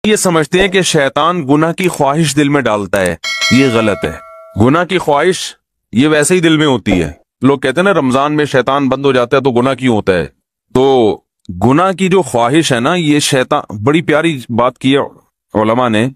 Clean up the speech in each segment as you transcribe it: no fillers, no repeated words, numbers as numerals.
یہ سمجھتے ہیں کہ شیطان گناہ کی خواہش دل میں ڈالتا ہے، یہ غلط ہے۔ گناہ کی خواہش یہ ویسے ہی دل میں ہوتی ہے۔ لوگ کہتے ہیں نا رمضان میں شیطان بند ہو جاتا ہے تو گناہ کیوں ہوتا ہے؟ تو گناہ کی جو خواہش ہے نا، یہ شیطان، بڑی پیاری بات کی ہے علماء نے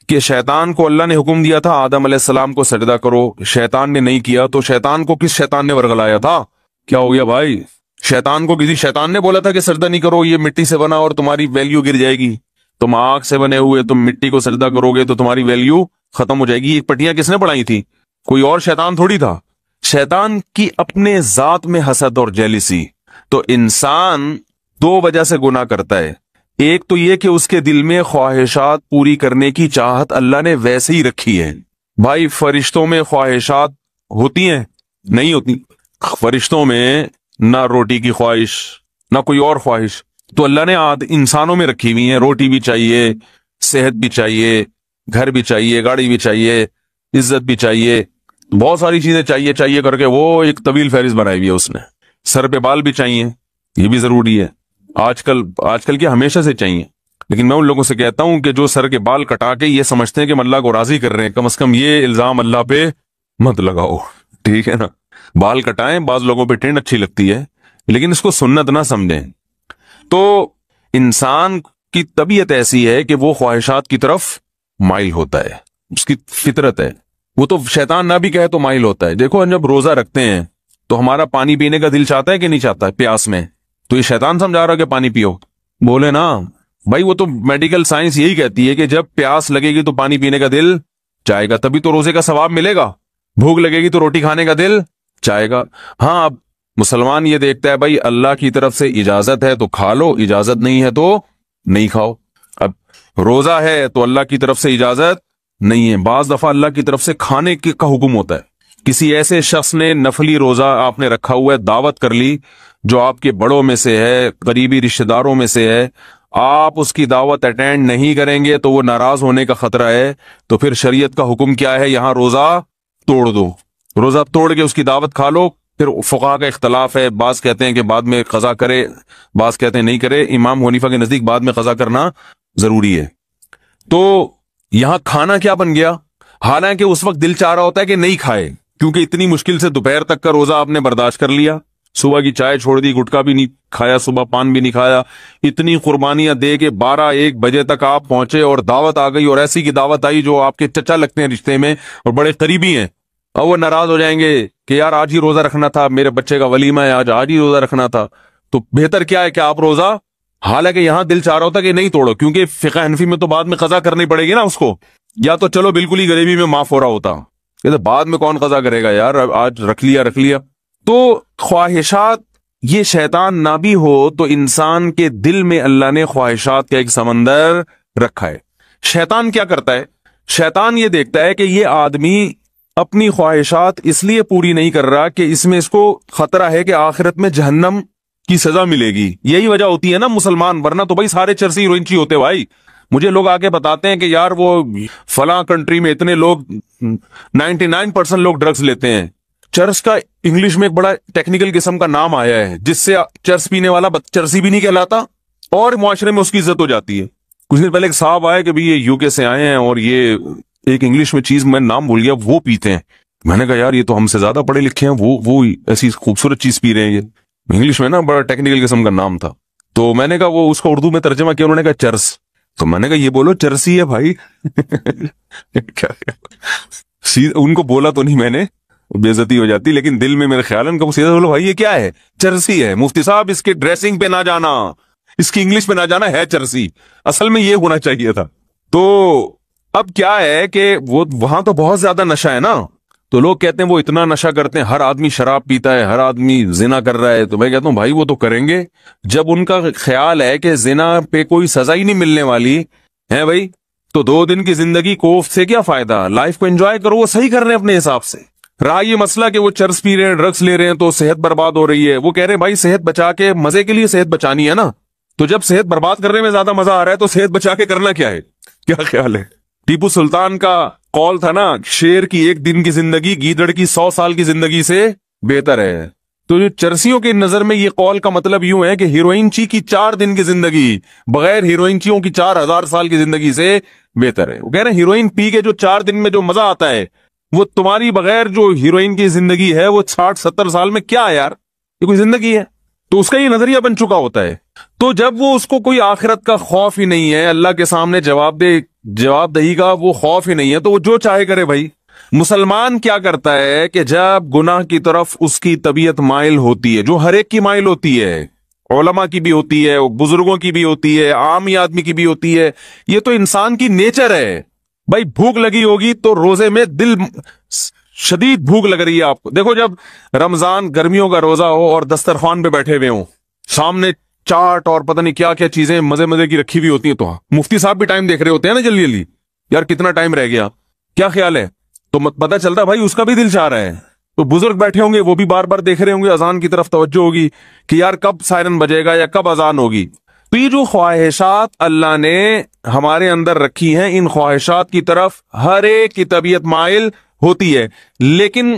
کہ شیطان کو اللہ نے حکم دیا تھا آدم علیہ السلام کو سجدہ کرو، شیطان نے نہیں کیا، تو شیطان کو کس شیطان نے ورگلایا تھا؟ کیا ہو گیا بھائی؟ شیطان کو کسی شیطان نے بولا تھا کہ سجدہ نہیں کرو، یہ مٹی سے بنا اور تمہاری ویلیو گر جائے گی، تم آگ سے بنے ہوئے، تم مٹی کو سجدہ کرو گے تو تمہاری ویلیو ختم ہو جائے گی۔ یہ پٹیاں کس نے پڑھائی تھی؟ کوئی اور شیطان تھوڑی تھا۔ شیطان کی اپنے ذات میں حسد اور جیلسی۔ تو انسان دو وجہ سے گناہ کرتا ہے، ایک تو یہ کہ اس کے دل میں خواہشات پوری کرنے کی چاہت اللہ نے ویسے ہی رکھی ہے۔ بھائی فرشتوں میں خواہشات ہوتی ہیں؟ نہیں ہوتی۔ فرشتوں میں نہ روٹی کی خواہش نہ کوئی اور خواہش، تو اللہ نے انسانوں میں رکھی ہوئی ہیں۔ روٹی بھی چاہیے، صحت بھی چاہیے، گھر بھی چاہیے، گاڑی بھی چاہیے، عزت بھی چاہیے، بہت ساری چیزیں چاہیے کر کے وہ ایک طویل فہرست بنائی ہوئی ہے اس نے۔ سر پہ بال بھی چاہیے، یہ بھی ضروری ہے۔ آج کل کیا ہمیشہ سے چاہیے، لیکن میں ان لوگوں سے کہتا ہوں کہ جو سر کے بال کٹا کے یہ سمجھتے ہیں کہ ہم اللہ کو راضی کر رہے ہیں، کم از کم یہ الزام اللہ پہ مت لگاؤ، ٹھیک ہے نا؟ بال کٹائیں، بعض لوگوں پہ ٹرینڈ اچھی لگتی ہے، لیکن اس کو سنت نہ سمجھیں۔ تو انسان کی طبیعت ایسی ہے کہ وہ خواہشات کی طرف مائل ہوتا ہے، اس کی فطرت ہے۔ وہ تو شیطان نہ بھی کہے تو مائل ہوتا ہے۔ دیکھو جب روزہ رکھتے ہیں تو ہمارا پانی پینے کا دل چاہتا ہے کہ نہیں چاہتا ہے پیاس میں؟ تو یہ شیطان سمجھا رہا کہ پانی پیو؟ بولے نا بھائی، وہ تو میڈیکل سائنس یہی کہتی ہے کہ جب پیاس لگے گی تو پانی پینے کا دل چاہے گا، تبھی تو روزے کا ثواب ملے گا۔ بھوک لگے گی تو روٹی کھانے کا دل چاہے گا۔ ہاں، اب مسلمان یہ دیکھتا ہے بھائی اللہ کی طرف سے اجازت ہے تو کھا لو، اجازت نہیں ہے تو نہیں کھاؤ۔ اب روزہ ہے تو اللہ کی طرف سے اجازت نہیں ہے، بعض دفعہ اللہ کی طرف سے کھانے کا حکم ہوتا ہے۔ کسی ایسے شخص نے نفلی روزہ آپ نے رکھا ہوا ہے، دعوت کر لی جو آپ کے بڑوں میں سے ہے، قریبی رشتہ داروں میں سے ہے، آپ اس کی دعوت اٹینڈ نہیں کریں گے تو وہ ناراض ہونے کا خطرہ ہے، تو پھر شریعت کا حکم کیا ہے؟ یہاں روزہ توڑ دو، روزہ توڑ کے اس کی دعوت کھا لو۔ پھر فقہا کا اختلاف ہے، بعض کہتے ہیں کہ بعد میں قضا کرے، بعض کہتے ہیں نہیں کرے۔ امام حنیفہ کے نزدیک بعد میں قضا کرنا ضروری ہے۔ تو یہاں کھانا کیا بن گیا؟ حالانکہ اس وقت دل چاہ رہا ہوتا ہے کہ نہیں کھائے، کیونکہ اتنی مشکل سے دوپہر تک کا روزہ آپ نے برداشت کر لیا، صبح کی چائے چھوڑ دی، گٹکا بھی نہیں کھایا، صبح پان بھی نہیں کھایا، اتنی قربانیاں دے کے 12-1 بجے تک آپ پہنچے اور دعوت آ گئی، اور ایسی کی دعوت آئی جو آپ کے چچا لگتے ہیں رشتے میں اور بڑے قریبی ہیں، اور وہ ناراض ہو جائیں گے کہ یار آج ہی روزہ رکھنا تھا، میرے بچے کا ولیمہ ہے، آج ہی روزہ رکھنا تھا۔ تو بہتر کیا ہے کہ آپ روزہ، حالانکہ یہاں دل چاہ رہا ہوتا کہ نہیں توڑو، کیونکہ فقہ حنفی میں تو بعد میں قضا کرنی پڑے گی نا اس کو، یا تو چلو بالکل ہی غریبی میں معاف ہو رہا ہوتا، یہ بعد میں کون قضا کرے گا یار، آج رکھ لیا۔ تو خواہشات، یہ شیطان نہ بھی ہو تو انسان کے دل میں اللہ نے خواہشات کا ایک سمندر رکھا ہے۔ شیطان کیا کرتا ہے؟ شیطان یہ دیکھتا ہے کہ یہ آدمی اپنی خواہشات اس لیے پوری نہیں کر رہا کہ اس میں اس کو خطرہ ہے کہ آخرت میں جہنم کی سزا ملے گی۔ یہی وجہ ہوتی ہے نا مسلمان، ورنہ تو بھائی سارے چرسی روئنچی ہوتے بھائی۔ مجھے لوگ آ کے بتاتے ہیں کہ یار وہ فلاں کنٹری میں اتنے لوگ 99% لوگ ڈرگز لیتے ہیں۔ چرس کا انگلش میں ایک بڑا ٹیکنیکل قسم کا نام آیا ہے جس سے چرس پینے والا چرسی بھی نہیں کہلاتا اور معاشرے میں اس کی عزت ہو جاتی ہے۔ کچھ دن پہلے ایک صاحب آئے کہ بھی یہ یو کے سے آئے ہیں اور یہ ایک انگلش میں چیز میں نام بھول گیا، وہ پیتے ہیں۔ میں نے کہا یار یہ تو ہم سے زیادہ پڑھے لکھے ہیں، وہ ایسی خوبصورت چیز پی رہے ہیں۔ یہ انگلش میں نا بڑا ٹیکنیکل قسم کا نام تھا، تو میں نے کہا وہ اس کو اردو میں ترجمہ کیا، انہوں نے کہا چرس، تو میں نے کہا یہ بولو چرسی ہے بھائی۔ ان کو بولا تو نہیں میں نے، بے عزتی ہو جاتی، لیکن دل میں میرے خیال ہے ان کو سیدھا بولو بھائی یہ کیا ہے؟ چرسی ہے مفتی صاحب، اس کے ڈریسنگ پہ نہ جانا، اس کی انگلش پہ نہ جانا، ہے چرسی، اصل میں یہ ہونا چاہیے تھا۔ تو اب کیا ہے کہ وہ وہاں تو بہت زیادہ نشہ ہے نا، تو لوگ کہتے ہیں وہ اتنا نشہ کرتے ہیں، ہر آدمی شراب پیتا ہے، ہر آدمی زنا کر رہا ہے، تو میں کہتا ہوں بھائی وہ تو کریں گے جب ان کا خیال ہے کہ زنا پہ کوئی سزا ہی نہیں ملنے والی ہے بھائی، تو 2 دن کی زندگی کوفت سے کیا فائدہ؟ لائف کو انجوائے کرو، وہ صحیح کر رہے ہیں اپنے حساب سے۔ رہا یہ مسئلہ کہ وہ چرس پی رہے ہیں، ڈرگس لے رہے ہیں تو صحت برباد ہو رہی ہے، وہ کہہ رہے ہیں بھائی صحت بچا کے، مزے کے لیے صحت بچانی ہے نا، تو جب صحت برباد کرنے میں زیادہ مزہ آ رہا ہے تو صحت بچا کے کرنا کیا ہے؟ کیا خیال ہے؟ ٹیپو سلطان کا قول تھا نا، شیر کی 1 دن کی زندگی گیدڑ کی 100 سال کی زندگی سے بہتر ہے۔ تو جو چرسیوں کی نظر میں یہ قول کا مطلب یوں ہے کہ ہیروئن چی کی 4 دن کی زندگی بغیر ہیروئن چیوں کی 4000 سال کی زندگی سے بہتر ہے. وہ کہہ رہے ہیں ہیروئن پی کے جو 4 دن میں جو مزہ آتا ہے وہ تمہاری بغیر جو ہیروئن کی زندگی ہے وہ 60-70 سال میں کیا ہے یار, یہ کوئی زندگی ہے؟ تو اس کا یہ نظریہ بن چکا ہوتا ہے. تو جب وہ اس کو کوئی آخرت کا خوف ہی نہیں ہے, اللہ کے سامنے جواب دہی کا وہ خوف ہی نہیں ہے, تو وہ جو چاہے کرے بھائی. مسلمان کیا کرتا ہے کہ جب گناہ کی طرف اس کی طبیعت مائل ہوتی ہے, جو ہر ایک کی مائل ہوتی ہے, علماء کی بھی ہوتی ہے, بزرگوں کی بھی ہوتی ہے, عام آدمی کی بھی ہوتی ہے, یہ تو انسان کی نیچر ہے بھائی. بھوک لگی ہوگی تو روزے میں شدید بھوک لگ رہی ہے آپ کو. دیکھو جب رمضان گرمیوں کا روزہ ہو اور دسترخوان پہ بیٹھے ہوئے ہوں, سامنے چاٹ اور پتہ نہیں کیا کیا چیزیں مزے کی رکھی ہوئی ہوتی ہیں, تو مفتی صاحب بھی ٹائم دیکھ رہے ہوتے ہیں نا جلدی جلدی, یار کتنا ٹائم رہ گیا, کیا خیال ہے, تو پتہ چلتا بھائی اس کا بھی دل چاہ رہا ہے. تو بزرگ بیٹھے ہوں گے وہ بھی بار بار دیکھ رہے ہوں گے, اذان کی طرف توجہ ہوگی کہ یار کب سائرن بجے گا یا کب اذان ہوگی. تو یہ جو خواہشات اللہ نے ہمارے اندر رکھی ہیں, ان خواہشات کی طرف ہر ایک کی طبیعت مائل ہوتی ہے, لیکن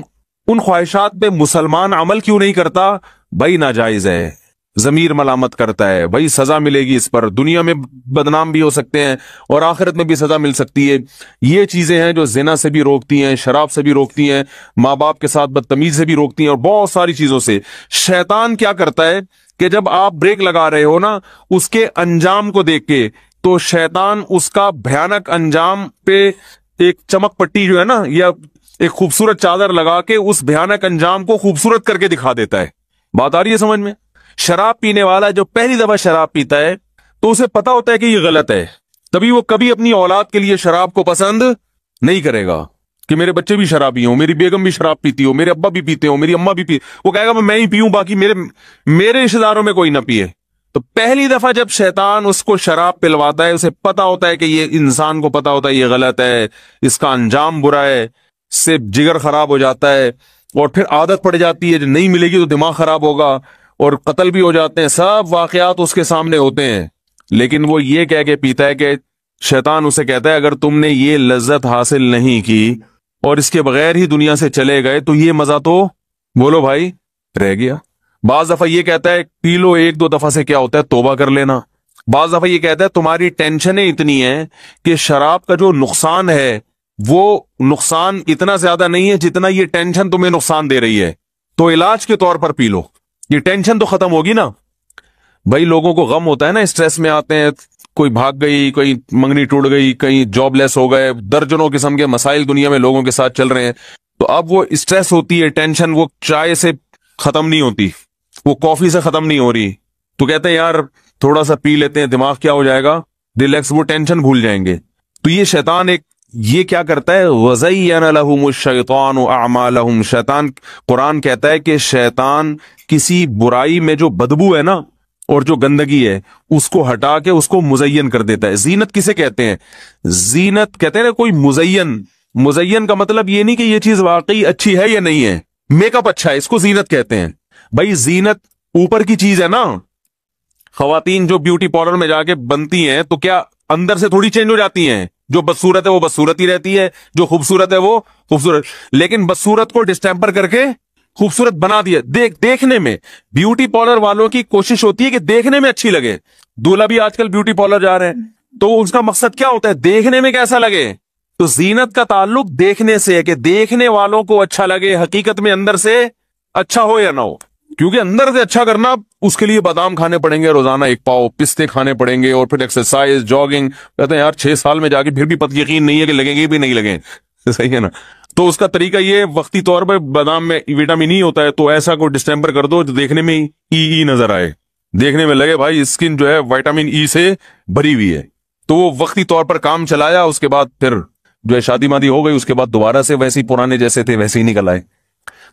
ان خواہشات پہ مسلمان عمل کیوں نہیں کرتا؟ بھائی ناجائز ہے, ضمیر ملامت کرتا ہے, بھائی سزا ملے گی اس پر, دنیا میں بدنام بھی ہو سکتے ہیں اور آخرت میں بھی سزا مل سکتی ہے. یہ چیزیں ہیں جو زنا سے بھی روکتی ہیں, شراب سے بھی روکتی ہیں, ماں باپ کے ساتھ بدتمیزی سے بھی روکتی ہیں, اور بہت ساری چیزوں سے. شیطان کیا کرتا ہے کہ جب آپ بریک لگا رہے ہو نا, اس کے انجام کو دیکھ کے, تو شیطان اس کا بھیانک انجام پہ ایک چمک پٹی جو ہے نا, یا ایک خوبصورت چادر لگا کے اس بھیانک انجام کو خوبصورت کر کے دکھا دیتا ہے. بات آ رہی ہے سمجھ میں؟ شراب پینے والا جو پہلی دفعہ شراب پیتا ہے تو اسے پتا ہوتا ہے کہ یہ غلط ہے, تبھی وہ کبھی اپنی اولاد کے لیے شراب کو پسند نہیں کرے گا کہ میرے بچے بھی شرابی ہوں, میری بیگم بھی شراب پیتی ہو, میرے ابا بھی پیتے ہو, میری اماں بھی پی, وہ کہے گا میں ہی پیوں, باقی میرے رشتہ داروں میں کوئی نہ پیے. تو پہلی دفعہ جب شیطان اس کو شراب پلواتا ہے, اسے پتا ہوتا ہے کہ یہ انسان کو پتا ہوتا ہے یہ غلط ہے, اس کا انجام برا ہے, اس سے جگر خراب ہو جاتا ہے, اور پھر عادت پڑ جاتی ہے, جو نہیں ملے گی تو دماغ خراب ہوگا اور قتل بھی ہو جاتے ہیں, سب واقعات اس کے سامنے ہوتے ہیں. لیکن وہ یہ کہہ کے پیتا ہے کہ شیطان اسے کہتا ہے اگر تم نے یہ لذت حاصل نہیں کی اور اس کے بغیر ہی دنیا سے چلے گئے تو یہ مزہ تو بولو بھائی رہ گیا. بعض دفعہ یہ کہتا ہے پی لو 1-2 دفعہ سے کیا ہوتا ہے توبہ کر لینا. بعض دفعہ یہ کہتا ہے تمہاری ٹینشنیں اتنی ہیں کہ شراب کا جو نقصان ہے وہ نقصان اتنا زیادہ نہیں ہے جتنا یہ ٹینشن تمہیں نقصان دے رہی ہے, تو علاج کے طور پر پی لو, یہ ٹینشن تو ختم ہوگی نا. بھائی لوگوں کو غم ہوتا ہے نا, اسٹریس میں آتے ہیں, کوئی بھاگ گئی, کوئی منگنی ٹوٹ گئی, کہیں جاب لیس ہو گئے, درجنوں قسم کے مسائل دنیا میں لوگوں کے ساتھ چل رہے ہیں. تو اب وہ اسٹریس ہوتی ہے, ٹینشن وہ چائے سے ختم نہیں ہوتی, وہ کافی سے ختم نہیں ہو رہی, تو کہتے ہیں یار تھوڑا سا پی لیتے ہیں, دماغ کیا ہو جائے گا, ریلیکس, وہ ٹینشن بھول جائیں گے. تو یہ شیطان یہ کیا کرتا ہے, وَزَيَّنَ لَهُمُ الشَّيْطَانُ أَعْمَالَهُمْ, شیطان, قرآن کہتا ہے کہ شیطان کسی برائی میں جو بدبو ہے نا اور جو گندگی ہے اس کو ہٹا کے اس کو مزین کر دیتا ہے. زینت کسے کہتے ہیں؟ زینت کہتے ہیں نا کوئی مزین کا مطلب یہ نہیں کہ یہ چیز واقعی اچھی ہے یا نہیں ہے, میک اپ اچھا ہے, اس کو زینت کہتے ہیں. بھائی زینت اوپر کی چیز ہے نا, خواتین جو بیوٹی پارلر میں جا کے بنتی ہیں تو کیا اندر سے تھوڑی چینج ہو جاتی ہیں, جو بدصورت ہے وہ بدصورت ہی رہتی ہے, جو خوبصورت ہے وہ خوبصورت, لیکن بدصورت کو ڈسٹیمپر کر کے خوبصورت بنا دیا. دیکھنے میں بیوٹی پارلر والوں کی کوشش ہوتی ہے کہ دیکھنے میں اچھی لگے. دولہا بھی آج کل بیوٹی پارلر جا رہے ہیں, تو اس کا مقصد کیا ہوتا ہے, دیکھنے میں کیسا لگے. تو زینت کا تعلق دیکھنے سے ہے کہ دیکھنے والوں کو اچھا لگے, حقیقت میں اندر سے اچھا ہو یا نہ ہو. کیونکہ اندر سے اچھا کرنا اس کے لیے بادام کھانے پڑیں گے روزانہ 1 پاؤ, پستے کھانے پڑیں گے, اور پھر ایکسرسائز, جاگنگ. کہتے ہیں یار 6 سال میں جا کے پھر بھی یقین نہیں ہے کہ لگیں گے بھی نہیں لگیں, صحیح ہے نا. تو اس کا طریقہ یہ وقتی طور پہ بادام میں وٹامن ای ہوتا ہے, تو ایسا کوئی ڈسٹیمپر کر دو جو دیکھنے میں ای نظر آئے, دیکھنے میں لگے بھائی اسکن جو ہے وٹامن ای سے بھری ہوئی ہے. تو وہ وقتی طور پر کام چلایا, اس کے بعد پھر جو ہے شادی مادی ہو گئی, اس کے بعد دوبارہ سے ویسے ہی پرانے جیسے تھے ویسے ہی نکل آئے.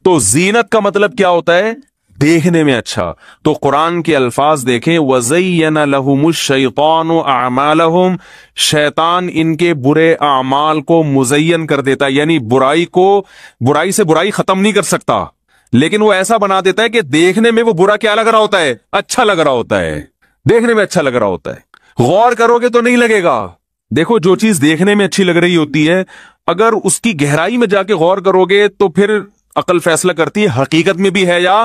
تو زینت کا مطلب کیا ہوتا ہے, دیکھنے میں اچھا. تو قرآن کے الفاظ دیکھیں, وَزَيَّنَ لَهُمُ الشَّيْطَانُ أَعْمَالَهُمْ, شیطان ان کے برے اعمال کو مزین کر دیتا ہے, یعنی برائی سے برائی ختم نہیں کر سکتا, لیکن وہ ایسا بنا دیتا ہے کہ دیکھنے میں وہ برا کیا لگ رہا ہوتا ہے, اچھا لگ رہا ہوتا ہے, دیکھنے میں اچھا لگ رہا ہوتا ہے. غور کرو گے تو نہیں لگے گا. دیکھو جو چیز دیکھنے میں اچھی لگ رہی ہوتی ہے, اگر اس کی گہرائی میں جا کے غور کرو گے تو پھر عقل فیصلہ کرتی ہے حقیقت میں بھی ہے یا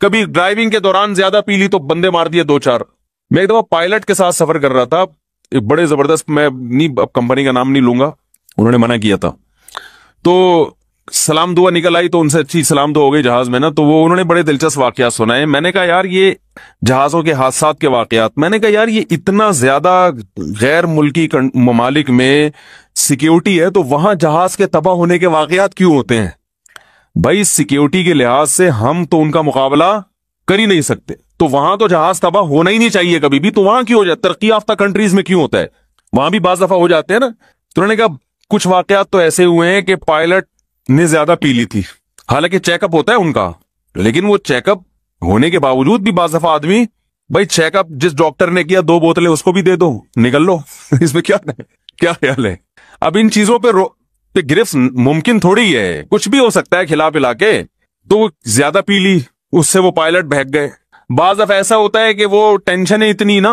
کبھی ڈرائیونگ کے دوران زیادہ پی لی تو بندے مار دیے 2-4. میں ایک دفعہ پائلٹ کے ساتھ سفر کر رہا تھا, ایک بڑے زبردست, میں نہیں کمپنی کا نام نہیں لوں گا, انہوں نے منع کیا تھا, تو سلام دعا نکل آئی تو ان سے اچھی سلام دعا ہو گئی جہاز میں نا. تو وہ انہوں نے بڑے دلچسپ واقعات سنائے. میں نے کہا یار یہ جہازوں کے حادثات کے واقعات, میں نے کہا یار یہ اتنا زیادہ غیر ملکی ممالک میں سیکیورٹی ہے تو وہاں جہاز کے تباہ ہونے کے واقعات کیوں ہوتے ہیں؟ بھائی سیکیورٹی کے لحاظ سے ہم تو ان کا مقابلہ کر ہی نہیں سکتے, تو وہاں تو جہاز تباہ ہونا ہی نہیں چاہیے کبھی بھی. تو وہاں کیوں ہو جاتا ہے؟ ترقی یافتہ کنٹریز میں کیوں ہوتا ہے؟ وہاں بھی بعض دفعہ ہو جاتے ہیں نا. تو انہوں نے کہا کچھ واقعات تو ایسے ہوئے ہیں کہ پائلٹ نے زیادہ پی لی تھی, حالانکہ چیک اپ ہوتا ہے ان کا, لیکن وہ چیک اپ ہونے کے باوجود بھی بعض دفعہ آدمی, بھائی چیک اپ جس ڈاکٹر نے کیا 2 بوتلیں اس کو بھی دے دو, نکل لو. اس میں کیا خیال ہے؟ اب ان چیزوں پہ گرفت ممکن تھوڑی ہے, کچھ بھی ہو سکتا ہے کھلا پلا کے. تو وہ زیادہ پی لی, اس سے وہ پائلٹ بہک گئے. بعض دفعہ ایسا ہوتا ہے کہ وہ ٹینشن ہے اتنی نا.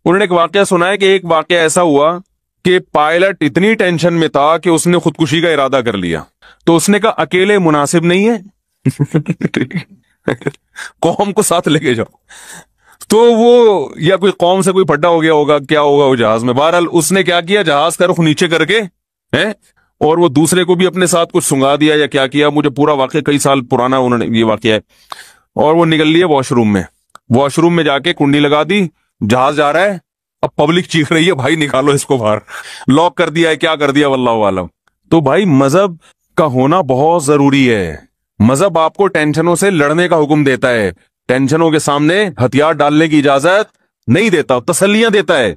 انہوں نے ایک واقعہ سنا ہے کہ ایک واقعہ ایسا ہوا کہ پائلٹ اتنی ٹینشن میں تھا کہ اس نے خودکشی کا ارادہ کر لیا. تو اس نے کہا اکیلے مناسب نہیں ہے, قوم کو ساتھ لے کے جاؤ. تو وہ یا کوئی قوم سے کوئی پھڈا ہو گیا ہوگا, کیا ہوگا وہ جہاز میں. بہرحال اس نے کیا کیا, جہاز کا رخ نیچے کر کے اور وہ دوسرے کو بھی اپنے ساتھ کچھ سنگا دیا یا کیا کیا, مجھے پورا واقعہ کئی سال پرانا انہوں نے یہ واقعہ ہے. اور وہ نکل لیے واش روم میں, واش روم میں جا کے کنڈی لگا دی, جہاز جا رہا ہے, اب پبلک چیخ رہی ہے بھائی نکالو اس کو باہر, لاک کر دیا ہے, کیا کر دیا واللہ عالم. تو بھائی مذہب کا ہونا بہت ضروری ہے. مذہب آپ کو ٹینشنوں سے لڑنے کا حکم دیتا ہے, ٹینشنوں کے سامنے ہتھیار ڈالنے کی اجازت نہیں دیتا, تسلیاں دیتا ہے.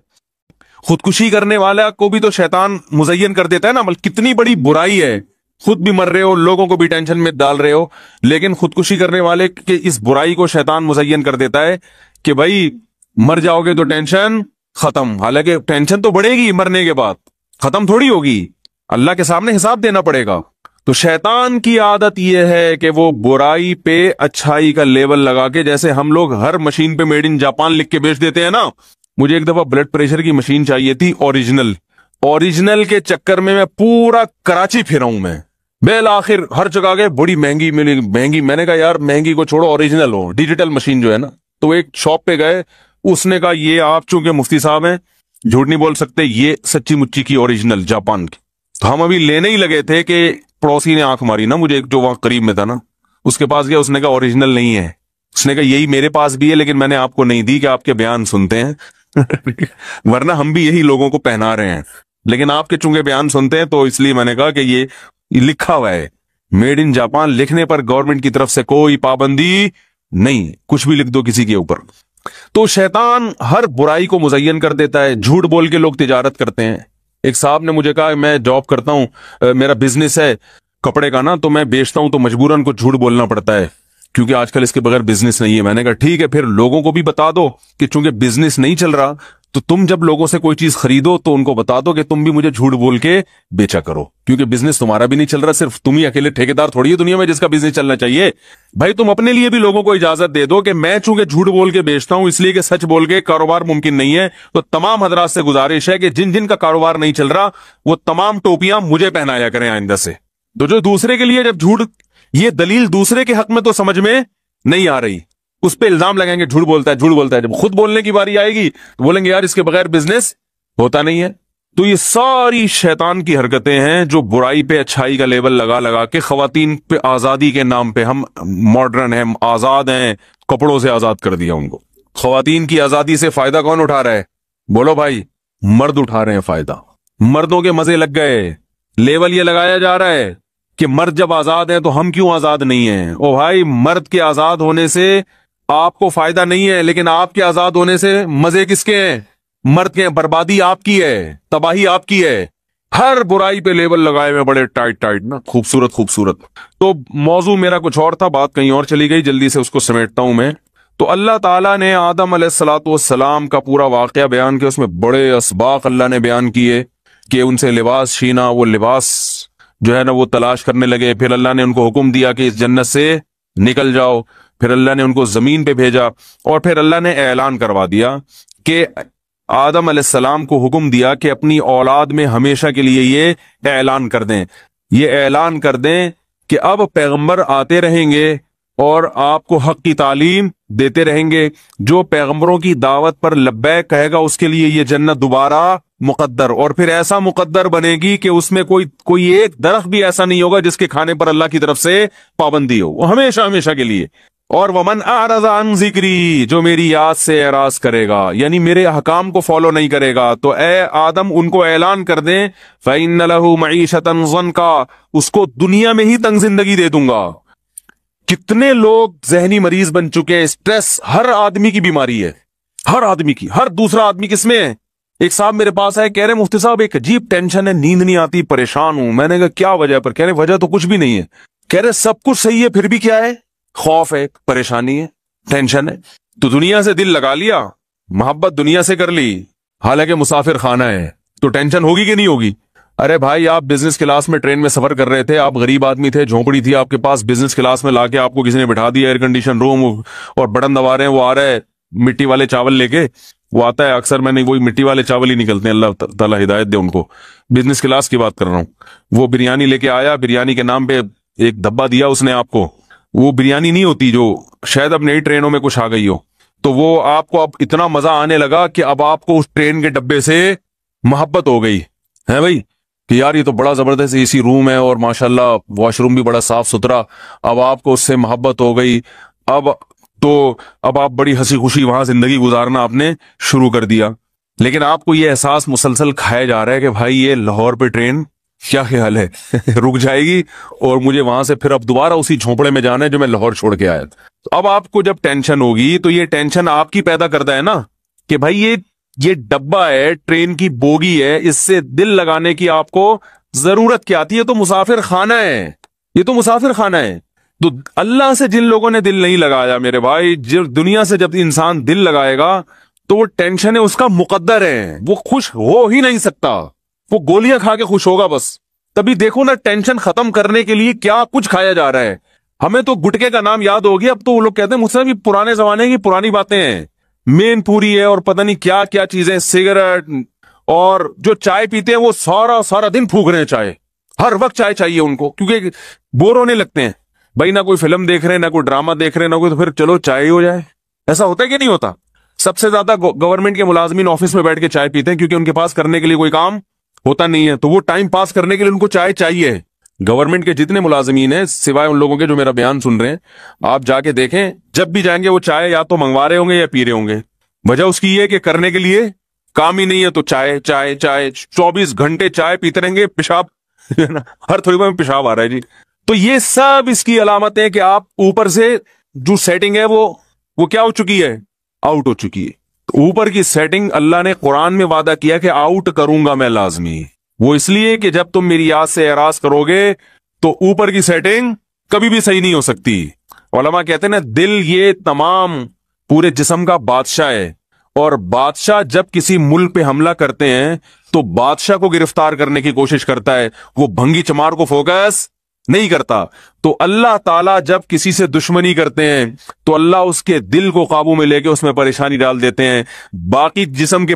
خودکشی کرنے والا کو بھی تو شیطان مزین کر دیتا ہے نا, بلکہ کتنی بڑی برائی ہے, خود بھی مر رہے ہو, لوگوں کو بھی ٹینشن میں ڈال رہے ہو, لیکن خودکشی کرنے والے کے اس برائی کو شیطان مزین کر دیتا ہے کہ بھائی مر جاؤ گے تو ٹینشن ختم. حالانکہ ٹینشن تو بڑھے گی مرنے کے بعد, ختم تھوڑی ہوگی, اللہ کے سامنے حساب دینا پڑے گا. تو شیطان کی عادت یہ ہے کہ وہ برائی پہ اچھائی کا لیبل لگا کے, جیسے ہم لوگ ہر مشین پہ میڈ ان جاپان لکھ کے بیچ دیتے ہیں نا. مجھے ایک دفعہ بلڈ پریشر کی مشین چاہیے تھی اوریجنل کے چکر میں پورا کراچی پھرا ہوں میں, بالآخر ہر جگہ گئے, بڑی مہنگی ملی, مہنگی. میں نے کہا یار مہنگی کو چھوڑو, اوریجنل ہو, ڈیجیٹل مشین جو ہے نا. تو ایک شاپ پہ گئے, اس نے کہا یہ آپ چونکہ مفتی صاحب ہیں جھوٹ نہیں بول سکتے, یہ سچی مچی کی اوریجنل جاپان کی. تو ہم ابھی لینے ہی لگے تھے کہ پڑوسی نے آنکھ ماری نا مجھے, جو وہاں قریب میں تھا نا, اس کے پاس گیا, اس نے کہا اوریجنل نہیں ہے. اس نے کہا یہی میرے پاس بھی ہے لیکن میں نے آپ کو نہیں دی کہ آپ کے بیان سنتے ہیں, ورنہ ہم بھی یہی لوگوں کو پہنا رہے ہیں, لیکن آپ کے چونکہ بیان سنتے ہیں تو اس لیے میں نے کہا کہ یہ لکھا ہوا ہے میڈ ان جاپان, لکھنے پر گورنمنٹ کی طرف سے کوئی پابندی نہیں, کچھ بھی لکھ دو کسی کے اوپر. تو شیطان ہر برائی کو مزین کر دیتا ہے. جھوٹ بول کے لوگ تجارت کرتے ہیں. ایک صاحب نے مجھے کہا میں جاب کرتا ہوں, میرا بزنس ہے کپڑے کا نا, تو میں بیچتا ہوں تو مجبوراً کو جھوٹ بولنا پڑتا ہے کیونکہ آج کل اس کے بغیر بزنس نہیں ہے. میں نے کہا ٹھیک ہے, پھر لوگوں کو بھی بتا دو کہ چونکہ بزنس نہیں چل رہا تو تم جب لوگوں سے کوئی چیز خریدو تو ان کو بتا دو کہ تم بھی مجھے جھوٹ بول کے بیچا کرو, کیونکہ بزنس تمہارا بھی نہیں چل رہا, صرف تم ہی اکیلے ٹھیکیدار تھوڑی ہے دنیا میں جس کا بزنس چلنا چاہیے. بھائی تم اپنے لیے بھی لوگوں کو اجازت دے دو کہ میں چونکہ جھوٹ بول کے بیچتا ہوں اس لیے کہ سچ بول کے کاروبار ممکن نہیں ہے. تو تمام حضرات سے گزارش ہے کہ جن جن کا کاروبار نہیں چل رہا وہ تمام ٹوپیاں مجھے پہنایا کریں آئندہ سے. تو جو دوسرے کے لیے جب جھوٹ, یہ دلیل دوسرے کے حق میں تو سمجھ میں نہیں آ رہی, اس پہ الزام لگائیں گے جھوٹ بولتا ہے جھوٹ بولتا ہے. جب خود بولنے کی باری آئے گی تو بولیں گے یار اس کے بغیر بزنس ہوتا نہیں ہے. تو یہ ساری شیطان کی حرکتیں ہیں جو برائی پہ اچھائی کا لیبل لگا لگا کے خواتین پہ آزادی کے نام پہ, ہم ماڈرن ہیں, آزاد ہیں, کپڑوں سے آزاد کر دیا ان کو. خواتین کی آزادی سے فائدہ کون اٹھا رہا ہے؟ بولو بھائی, مرد اٹھا رہے ہیں فائدہ. مردوں کے مزے لگ گئے, لیبل یہ لگایا جا رہا ہے کہ مرد جب آزاد ہیں تو ہم کیوں آزاد نہیں ہیں. او بھائی مرد کے آزاد ہونے سے آپ کو فائدہ نہیں ہے, لیکن آپ کے آزاد ہونے سے مزے کس کے ہیں؟ مرد کے. بربادی آپ کی ہے, تباہی آپ کی ہے. ہر برائی پہ لیبل لگائے ہوئے بڑے ٹائٹ نا, خوبصورت. تو موضوع میرا کچھ اور تھا, بات کہیں اور چلی گئی, جلدی سے اس کو سمیٹتا ہوں میں. تو اللہ تعالیٰ نے آدم علیہ الصلوۃ والسلام کا پورا واقعہ بیان کیا, اس میں بڑے اسباق اللہ نے بیان کیے کہ ان سے لباس چھینا, وہ لباس جو ہے نا وہ تلاش کرنے لگے. پھر اللہ نے ان کو حکم دیا کہ اس جنت سے نکل جاؤ. پھر اللہ نے ان کو زمین پہ بھیجا اور پھر اللہ نے اعلان کروا دیا کہ آدم علیہ السلام کو حکم دیا کہ اپنی اولاد میں ہمیشہ کے لیے یہ اعلان کر دیں کہ اب پیغمبر آتے رہیں گے اور آپ کو حق کی تعلیم دیتے رہیں گے. جو پیغمبروں کی دعوت پر لبیک کہے گا اس کے لیے یہ جنت دوبارہ مقدر، اور پھر ایسا مقدر بنے گی کہ اس میں کوئی ایک درخت بھی ایسا نہیں ہوگا جس کے کھانے پر اللہ کی طرف سے پابندی ہو، وہ ہمیشہ ہمیشہ کے لیے. اور ومن اعرض عن ذکری، جو میری یاد سے اعراض کرے گا یعنی میرے احکام کو فالو نہیں کرے گا، تو اے آدم ان کو اعلان کر دیں فإن له معیشة ضنکا، اس کو دنیا میں ہی تنگ زندگی دے دوں گا. کتنے لوگ ذہنی مریض بن چکے ہیں. سٹریس ہر آدمی کی بیماری ہے، ہر آدمی کی. ہر دوسرا آدمی کس میں ہے؟ ایک صاحب میرے پاس آئے، کہہ رہے مفتی صاحب ایک عجیب ٹینشن ہے، نیند نہیں آتی، پریشان ہوں. میں نے کہا کیا وجہ پر؟ کہہ رہے وجہ تو کچھ بھی نہیں ہے. کہہ رہے سب کچھ صحیح ہے پھر بھی کیا ہے؟ خوف ہے، پریشانی ہے، ٹینشن ہے. تو دنیا سے دل لگا لیا، محبت دنیا سے کر لی، حالانکہ مسافر خانہ ہے، تو ٹینشن ہوگی کہ نہیں ہوگی؟ ارے بھائی آپ بزنس کلاس میں ٹرین میں سفر کر رہے تھے، آپ غریب آدمی تھے، جھونپڑی تھی آپ کے پاس، بزنس کلاس میں لا کے آپ کو کسی نے بٹھا دیا، ایئر کنڈیشن روم، اور بٹن دبا رہے ہیں، وہ آ رہا ہے مٹی والے چاول لے کے، وہ آتا ہے اکثر، میں نے وہی مٹی والے چاول ہی نکلتے ہیں، اللہ تعالیٰ ہدایت دے ان کو. بزنس کلاس کی بات کر رہا ہوں. وہ بریانی لے کے آیا، بریانی کے نام پہ ایک دبا دیا اس نے آپ کو، وہ بریانی نہیں ہوتی جو شاید اب نئی ٹرینوں میں کچھ آ گئی ہو، تو وہ آپ کو اب اتنا مزہ آنے لگا کہ اب آپ کو اس ٹرین کے ڈبے سے محبت ہو گئی ہے بھائی، کہ یار یہ تو بڑا زبردست اے سی روم ہے اور ماشاءاللہ واش روم بھی بڑا صاف ستھرا. اب آپ کو اس سے محبت ہو گئی. اب آپ بڑی ہنسی خوشی وہاں زندگی گزارنا آپ نے شروع کر دیا. لیکن آپ کو یہ احساس مسلسل کھایا جا رہا ہے کہ بھائی یہ لاہور پہ ٹرین کیا خیال ہے رک جائے گی اور مجھے وہاں سے پھر اب دوبارہ اسی جھونپڑے میں جانا ہے جو میں لاہور چھوڑ کے آیا تھا. تو اب آپ کو جب ٹینشن ہوگی تو یہ ٹینشن آپ کی پیدا کرتا ہے نا، کہ بھائی یہ ڈبہ ہے، ٹرین کی بوگی ہے، اس سے دل لگانے کی آپ کو ضرورت کیا آتی ہے؟ تو مسافر خانہ ہے، یہ تو مسافر خانہ ہے. تو اللہ سے جن لوگوں نے دل نہیں لگایا میرے بھائی، دنیا سے جب انسان دل لگائے گا تو وہ ٹینشن ہے اس کا مقدر ہے، وہ خوش ہو ہی نہیں سکتا، وہ گولیاں کھا کے خوش ہوگا بس. تبھی دیکھو نا ٹینشن ختم کرنے کے لیے کیا کچھ کھایا جا رہا ہے. ہمیں تو گٹکے کا نام یاد ہو گیا، اب تو وہ لوگ کہتے ہیں مجھ سے بھی پرانے زمانے کی پرانی باتیں ہیں، مین پوری ہے اور پتہ نہیں کیا کیا چیزیں، سگریٹ، اور جو چائے پیتے ہیں وہ سارا دن پھونک رہے ہیں چائے، ہر وقت چائے چاہیے ان کو، کیونکہ بور ہونے لگتے ہیں بھائی، نہ کوئی فلم دیکھ رہے ہیں، نہ کوئی ڈرامہ دیکھ رہے ہیں، نہ کوئی، تو پھر چلو چائے ہی ہو جائے. ایسا ہوتا ہے کہ نہیں ہوتا؟ سب سے زیادہ گورنمنٹ کے ملازمین آفس میں بیٹھ کے چائے پیتے ہیں کیونکہ ان کے پاس کرنے کے لیے کوئی کام ہوتا نہیں ہے، تو وہ ٹائم پاس کرنے کے لیے ان کو چائے چاہیے. گورنمنٹ کے جتنے ملازمین ہیں سوائے ان لوگوں کے جو میرا بیان سن رہے ہیں، آپ جا کے دیکھیں جب بھی جائیں گے وہ چائے یا تو منگوا رہے ہوں گے یا پی رہے ہوں گے. وجہ اس کی یہ کہ کرنے کے لیے کام ہی نہیں ہے، تو چائے چائے چائے 24 گھنٹے چائے پیتے رہیں گے. پیشاب ہر تھوڑی دیر میں پیشاب آ رہا ہے جی. تو یہ سب اس کی علامت ہے کہ آپ اوپر سے جو سیٹنگ ہے وہ کیا ہو چکی ہے؟ آؤٹ ہو چکی ہے. اوپر کی سیٹنگ اللہ نے قرآن میں وعدہ کیا کہ آؤٹ کروں گا میں لازمی. وہ اس لیے کہ جب تم میری یاد سے اعراض کرو گے تو اوپر کی سیٹنگ کبھی بھی صحیح نہیں ہو سکتی. علماء کہتے ہیں نا دل یہ تمام پورے جسم کا بادشاہ ہے، اور بادشاہ جب کسی ملک پہ حملہ کرتے ہیں تو بادشاہ کو گرفتار کرنے کی کوشش کرتا ہے، وہ بھنگی چمار کو فوکس نہیں کرتا. تو اللہ تعالیٰ جب کسی سے دشمنی کرتے ہیں تو اللہ اس کے دل کو قابو میں لے کے اس میں پریشانی ڈال دیتے ہیں. باقی جسم کے